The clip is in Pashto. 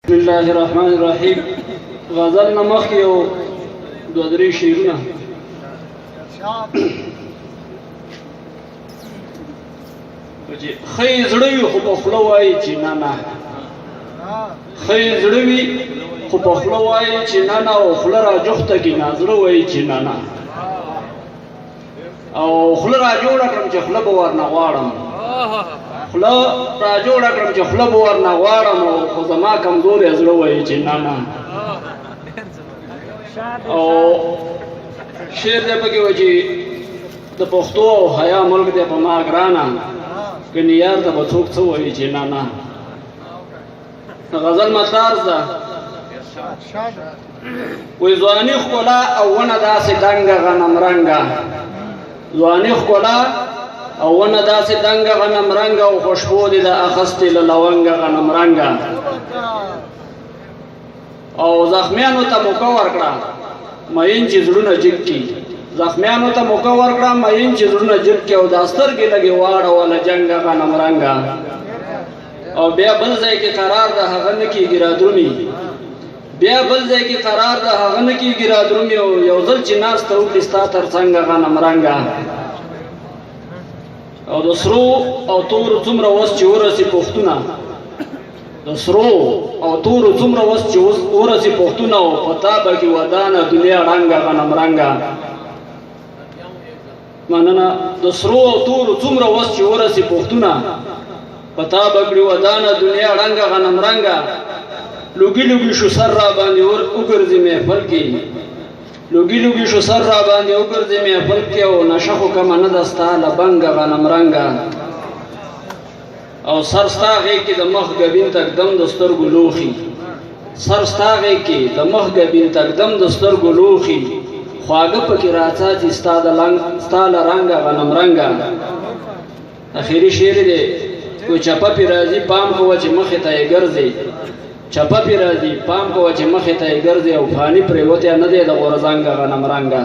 بسم الله الرحمن الرحیم. غزل نمخ یو دو درې شعرونه. خی زړه وي خو په خوله وایي چې نه نه، خی زړه وي خو په خوله وایي چې نه نه، او خوله را جوخته کړي نه زړه وایي چې نه نه، او خوله را جوړه کړم چې خوله به ورنه غواړم، خوله را جوړه کړم چې خوله به ورنه غواړم، خو زما کمزورې زړه وایي چې نه نه. او شعر دی پکې وایي چې د پښتو او حیا ملک دی په ما ګرانه، کني یار ته به څوک څه وایي چې نه نه. د غزل مطارز ده وایي ځواني ښکلا او ونه داسې دنګه غنم رنګه، ځواني ښکلا او ونه داسې دنګه غنم رنګه، او خوشبو دې د اخستې له لونګه غنم رنګه. او زخمیانو ته موقع ورکړه مین چې زړونه جګ کړي، زخمیانو ته موقع ورکړه مین چې زړونه جګ کړي، او دا سترګې لګې واړوله جنګه غنم رنګه. او بیا بل ځای کې قرار د هغه نه کېږي را درومي، بیا بل ځای کې قرار د هغه نه کېږي را درومي، او یو ځل چې ناسته وکړي ستا تر څنګه غنم رنګه. او د سرو او تورو څومره وس چې ورسي پښتونه، د سرو او تورو څومره وس چې ورسي پښتونه، او په تا به کې ودانه دنیا رنګه غنم رنګه. مننه. د سرو او تورو څومره وس چې ورسي پښتونه، په تا به کړي ودانه دنیا رنګه غنم رنګه. لوګي لوګي شو سر را باندې وګرځي محفل کې، لوګي لوګي شو سر را باندې وګرځي محفل کې، او نشه خو کمه نه ده ستا له بنګه غنم رنګه. او سر ستا غېږ کې د مخ ګبین تک دم د سترګو لوښي، سر ستا غېږ کې د مخ ګبین تک دم د سترګو لوښي، خواږه پکې راڅاڅي ستا له رنګه غنم رنګه. اخري شعر دی کوئی چپه پې راځي پام کوه چې مخې ته یې ګرځي، چپه پې راځي پام کوه چې مخې ته یې ګرځي، او فاني پرېوتی نه دی د غورځنګه غنم رنګه.